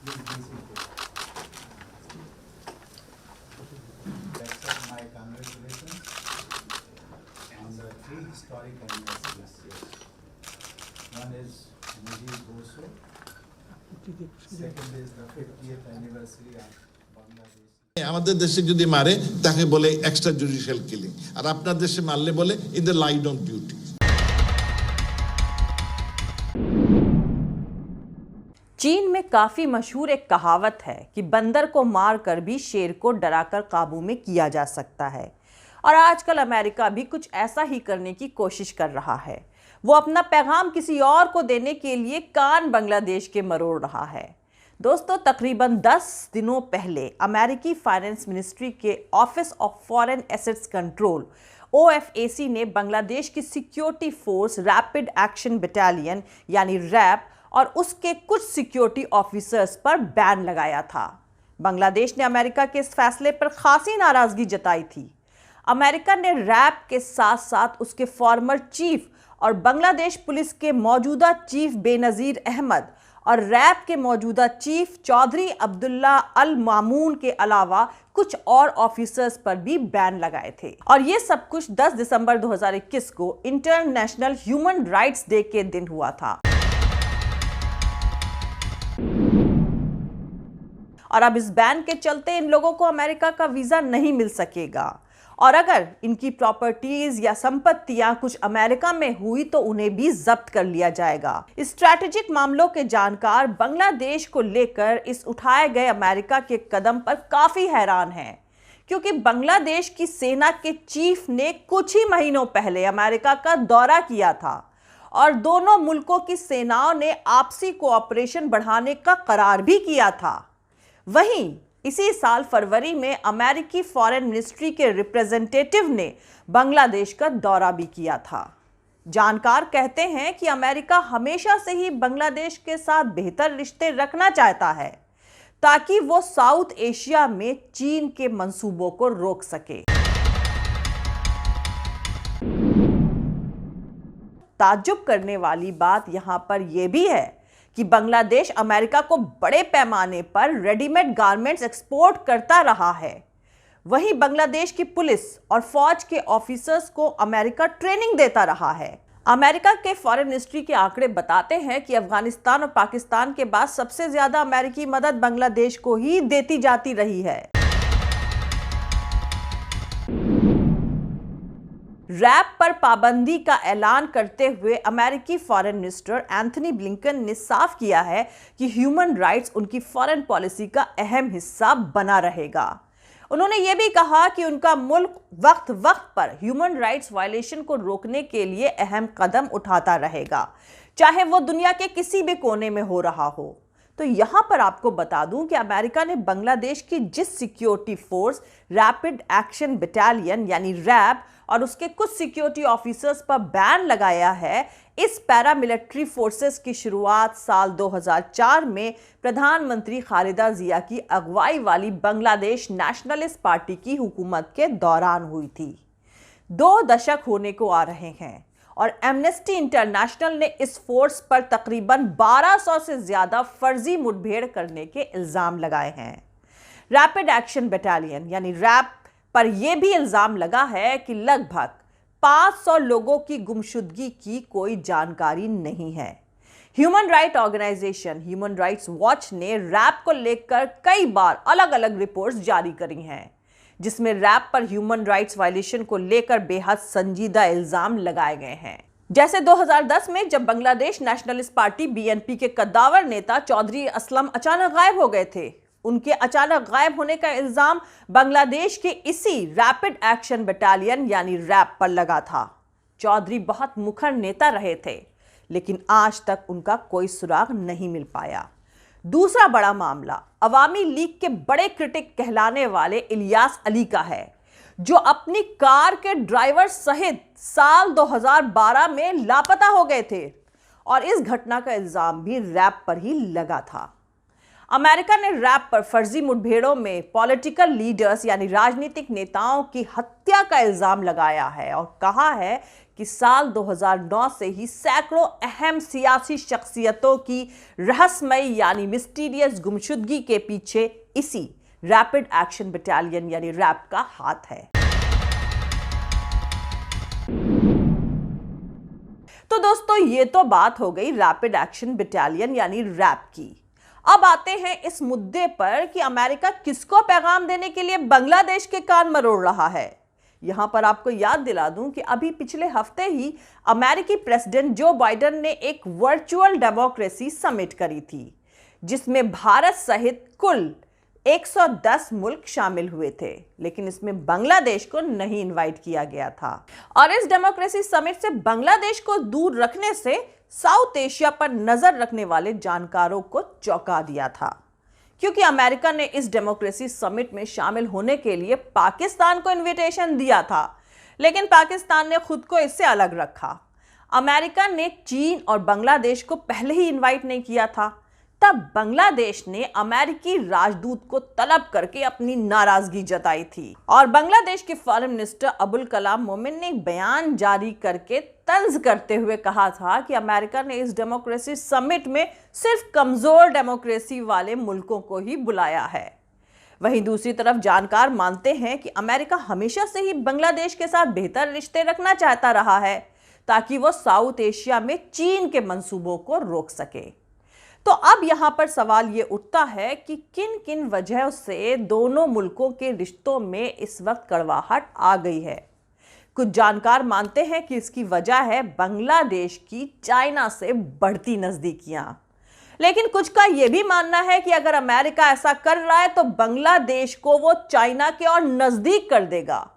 Please be seated. Accept my congratulations on the three historic anniversaries. One is Mujib Boso. Second is the 50th anniversary of Bangladesh. আমাদের দেশে যদি মারে তাকে বলে extra judicial killing, আর আপনার দেশে মারলে বলে in the line of duty. चीन में काफी मशहूर एक कहावत है कि बंदर को मारकर भी शेर को डराकर काबू में किया जा सकता है, और आजकल अमेरिका भी कुछ ऐसा ही करने की कोशिश कर रहा है। वो अपना पैगाम किसी और को देने के लिए कान बांग्लादेश के मरोड़ रहा है। दोस्तों, तकरीबन 10 दिनों पहले अमेरिकी फाइनेंस मिनिस्ट्री के office of foreign assets control OFAC ने बांग्लादेश की security force rapid action battalion यानी रैप और उसके कुछ सिक्योरिटी ऑफिसर्स पर बैन लगाया था। बांग्लादेश ने अमेरिका के इस फैसले पर खासी नाराजगी जताई थी। अमेरिका ने रैप के साथ साथ उसके फॉर्मर चीफ और बांग्लादेश पुलिस के मौजूदा चीफ बेनज़ीर अहमद और रैप के मौजूदा चीफ चौधरी अब्दुल्ला अल मामून के अलावा कुछ और ऑफिसर्स पर भी बैन लगाए थे। और ये सब कुछ 10 दिसंबर 2021 को इंटरनेशनल ह्यूमन राइट्स डे के दिन हुआ था। और अब इस बैन के चलते इन लोगों को अमेरिका का वीजा नहीं मिल सकेगा, और अगर इनकी प्रॉपर्टीज या संपत्तियां कुछ अमेरिका में हुई तो उन्हें भी जब्त कर लिया जाएगा। स्ट्रैटेजिक मामलों के जानकार बांग्लादेश को लेकर इस उठाए गए अमेरिका के कदम पर काफी हैरान हैं, क्योंकि बांग्लादेश की सेना के चीफ ने कुछ ही महीनों पहले अमेरिका का दौरा किया था और दोनों मुल्कों की सेनाओं ने आपसी कोऑपरेशन बढ़ाने का करार भी किया था। वहीं इसी साल फरवरी में अमेरिकी फॉरेन मिनिस्ट्री के रिप्रेजेंटेटिव ने बांग्लादेश का दौरा भी किया था। जानकार कहते हैं कि अमेरिका हमेशा से ही बांग्लादेश के साथ बेहतर रिश्ते रखना चाहता है ताकि वो साउथ एशिया में चीन के मंसूबों को रोक सके। ताज्जुब करने वाली बात यहां पर यह भी है कि बांग्लादेश अमेरिका को बड़े पैमाने पर रेडीमेड गारमेंट्स एक्सपोर्ट करता रहा है। वहीं बांग्लादेश की पुलिस और फौज के ऑफिसर्स को अमेरिका ट्रेनिंग देता रहा है। अमेरिका के फॉरेन मिनिस्ट्री के आंकड़े बताते हैं कि अफगानिस्तान और पाकिस्तान के बाद सबसे ज्यादा अमेरिकी मदद बांग्लादेश को ही देती जाती रही है। रैप पर पाबंदी का ऐलान करते हुए अमेरिकी फॉरेन मिनिस्टर एंथनी ब्लिंकन ने साफ किया है कि ह्यूमन राइट्स उनकी फॉरेन पॉलिसी का अहम हिस्सा बना रहेगा। उन्होंने यह भी कहा कि उनका मुल्क वक्त वक्त पर ह्यूमन राइट्स वायलेशन को रोकने के लिए अहम कदम उठाता रहेगा, चाहे वो दुनिया के किसी भी कोने में हो रहा हो। तो यहां पर आपको बता दूं कि अमेरिका ने बांग्लादेश की जिस security force rapid action battalion यानी रैप और उसके कुछ सिक्योरिटी ऑफिसर्स पर बैन लगाया है, इस पैरामिलिट्री फोर्सेस की शुरुआत साल 2004 में प्रधानमंत्री खालिदा जिया की अगुवाई वाली बांग्लादेश नेशनलिस्ट पार्टी की हुकूमत के दौरान हुई थी। 2 दशक होने को आ रहे हैं और एमनेस्टी इंटरनेशनल ने इस फोर्स पर तकरीबन 1200 से ज्यादा फर्जी मुठभेड़ करने के इल्जाम लगाए हैं। रैपिड एक्शन बटालियन यानी रैप पर यह भी इल्जाम लगा है कि लगभग 500 लोगों की गुमशुदगी की कोई जानकारी नहीं है। Human right organization human rights watch ने रैप को लेकर कई बार अलग अलग रिपोर्ट्स जारी करी हैं, जिसमें रैप पर ह्यूमन राइट्स वायलेशन को लेकर बेहद संजीदा इल्जाम लगाए गए हैं। जैसे 2010 में जब बांग्लादेश नेशनलिस्ट पार्टी BNP के कद्दावर नेता चौधरी असलम अचानक गायब हो गए थे। उनके अचानक गायब होने का इल्जाम बांग्लादेश के इसी रैपिड एक्शन बटालियन यानी रैप पर लगा था। चौधरी बहुत मुखर नेता रहे थे, लेकिन आज तक उनका कोई सुराग नहीं मिल पाया। दूसरा बड़ा मामला अवामी लीग के बड़े क्रिटिक कहलाने वाले इलियास अली का है, जो अपनी कार के ड्राइवर सहित साल 2012 में लापता हो गए थे, और इस घटना का इल्जाम भी रैप पर ही लगा था। अमेरिका ने रैप पर फर्जी मुठभेड़ों में पॉलिटिकल लीडर्स यानी राजनीतिक नेताओं की हत्या का इल्जाम लगाया है और कहा है कि कि साल 2009 से ही सैकड़ों अहम सियासी शख्सियतों की रहस्यमय यानी मिस्टीरियस गुमशुदगी के पीछे इसी रैपिड एक्शन बटालियन यानी रैप का हाथ है। तो दोस्तों, ये तो बात हो गई रैपिड एक्शन बटालियन यानी रैप की। अब आते हैं इस मुद्दे पर कि अमेरिका किसको पैगाम देने के लिए बांग्लादेश के कान मरोड़ रहा है। यहां पर आपको याद दिला दूं कि अभी पिछले हफ्ते ही अमेरिकी प्रेसिडेंट जो बाइडेन ने एक वर्चुअल डेमोक्रेसी समिट करी थी, जिसमें भारत सहित कुल 110 मुल्क शामिल हुए थे, लेकिन इसमें बांग्लादेश को नहीं इनवाइट किया गया था। और इस डेमोक्रेसी समिट से बांग्लादेश को दूर रखने से साउथ एशिया पर नजर रखने वाले जानकारों को चौंका दिया था, क्योंकि अमेरिका ने इस डेमोक्रेसी समिट में शामिल होने के लिए पाकिस्तान को इनविटेशन दिया था, लेकिन पाकिस्तान ने खुद को इससे अलग रखा। अमेरिका ने चीन और बांग्लादेश को पहले ही इनवाइट नहीं किया था। तब बांग्लादेश ने अमेरिकी राजदूत को तलब करके अपनी नाराजगी जताई थी और बांग्लादेश के फॉरेन मिनिस्टर अबुल कलाम मोमिन ने एक बयान जारी करके तंज करते हुए कहा था कि अमेरिका ने इस डेमोक्रेसी समिट में सिर्फ कमजोर डेमोक्रेसी वाले मुल्कों को ही बुलाया है। वहीं दूसरी तरफ जानकार मानते हैं कि अमेरिका हमेशा से ही बांग्लादेश के साथ बेहतर रिश्ते रखना चाहता रहा है, ताकि वो साउथ एशिया में चीन के मंसूबों को रोक सके। तो अब यहां पर सवाल यह उठता है कि किन किन वजहों से दोनों मुल्कों के रिश्तों में इस वक्त कड़वाहट आ गई है। कुछ जानकार मानते हैं कि इसकी वजह है बांग्लादेश की चाइना से बढ़ती नजदीकियां, लेकिन कुछ का यह भी मानना है कि अगर अमेरिका ऐसा कर रहा है तो बांग्लादेश को वो चाइना के और नजदीक कर देगा।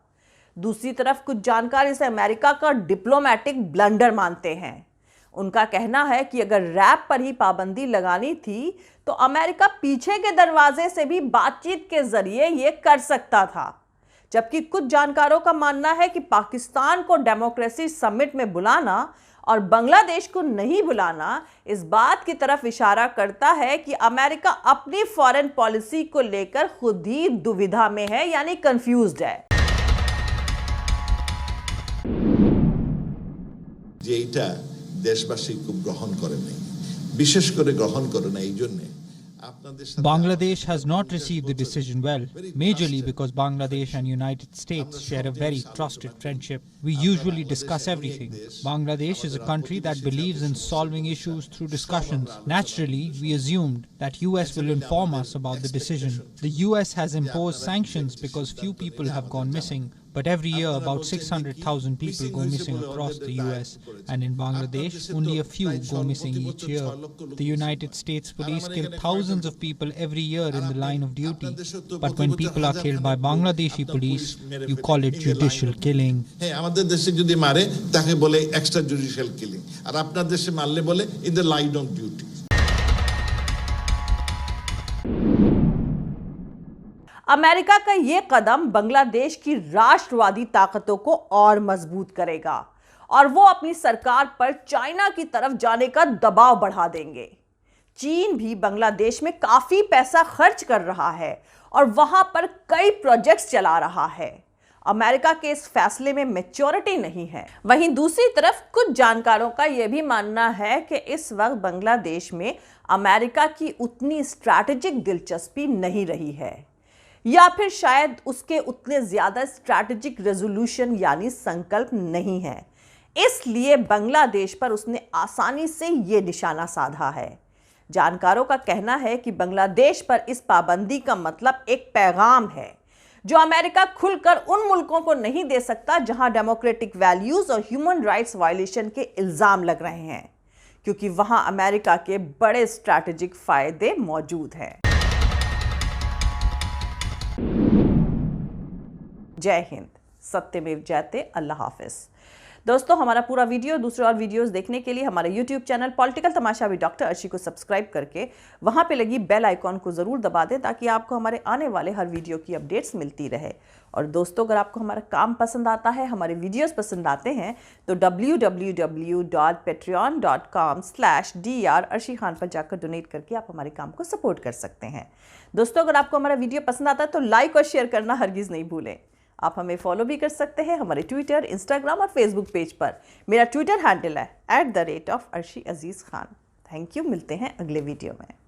दूसरी तरफ कुछ जानकार इसे अमेरिका का डिप्लोमेटिक ब्लंडर मानते हैं। उनका कहना है कि अगर रैप पर ही पाबंदी लगानी थी तो अमेरिका पीछे के दरवाजे से भी बातचीत के जरिए यह कर सकता था, जबकि कुछ जानकारों का मानना है कि पाकिस्तान को डेमोक्रेसी समिट में बुलाना और बांग्लादेश को नहीं बुलाना इस बात की तरफ इशारा करता है कि अमेरिका अपनी फॉरेन पॉलिसी को लेकर खुद ही दुविधा में है, यानी कंफ्यूज्ड है। দেশবাসী খুব গ্রহণ করে নাই, বিশেষ করে গ্রহণ করে না এই জন্য Bangladesh has not received the decision well, majorly because Bangladesh and United States share a very trusted friendship. We usually discuss everything. Bangladesh is a country that believes in solving issues through discussions. Naturally, we assumed that US will inform us about the decision. The US has imposed sanctions because few people have gone missing. But every year, about 600,000 people go missing across the US, and in Bangladesh, only a few go missing each year. The United States police kill thousands of people every year in the line of duty. But when people are killed by Bangladeshi police, you call it judicial killing. আমাদের দেশে যদি মারে তাকে বলে extra judicial killing, আর আপনার দেশে মারলে বলে in the line of duty. America का यह कदम बांग्लादेश की राष्ट्रवादी ताकतों को और मजबूत करेगा और वो अपनी सरकार पर चाइना की तरफ जाने का दबाव बढ़ा देंगे। चीन भी बांग्लादेश में काफी पैसा खर्च कर रहा है और वहां पर कई प्रोजेक्ट्स चला रहा है। अमेरिका के इस फैसले में मैच्योरिटी नहीं है। वहीं दूसरी तरफ कुछ जानकारों का यह भी मानना है कि इस वक्त बांग्लादेश में अमेरिका की उतनी स्ट्रैटेजिक दिलचस्पी नहीं रही है, या फिर शायद उसके उतने ज्यादा स्ट्रैटेजिक रेजोल्यूशन यानी संकल्प नहीं है, इसलिए बांग्लादेश पर उसने आसानी से यह निशाना साधा है। जानकारों का कहना है कि बांग्लादेश पर इस पाबंदी का मतलब एक पैगाम है जो अमेरिका खुलकर उन मुल्कों को नहीं दे सकता जहां डेमोक्रेटिक वैल्यूज और ह्यूमन राइट्स वायलेशन के इल्जाम लग रहे हैं, क्योंकि वहां अमेरिका के बड़े स्ट्रैटेजिक फायदे मौजूद हैं। जय हिंद, सत्यमेव जयते, अल्लाह हाफिज। दोस्तों, हमारा पूरा वीडियो दूसरे और वीडियोस देखने के लिए हमारे YouTube channel political Tamasha with doctor Arshi को सब्सक्राइब करके वहां पे लगी बेल आइकॉन को जरूर दबा दें ताकि आपको हमारे आने वाले हर वीडियो की अपडेट्स मिलती रहे। और दोस्तों, अगर आपको हमारा काम पसंद आता है, हमारे वीडियोस पसंद आते हैं, तो www.patreon.com/dr अर्शी खान पर जाकर डोनेट करके आप हमारे काम को सपोर्ट कर सकते हैं। दोस्तों, अगर आपको हमारा वीडियो पसंद आता है तो लाइक और शेयर करना हरगिज़ नहीं भूलें। आप हमें फॉलो भी कर सकते हैं हमारे ट्विटर, इंस्टाग्राम और फेसबुक पेज पर। मेरा ट्विटर हैंडल है @arshi Aziz Khan। Thank you, मिलते हैं अगले वीडियो में।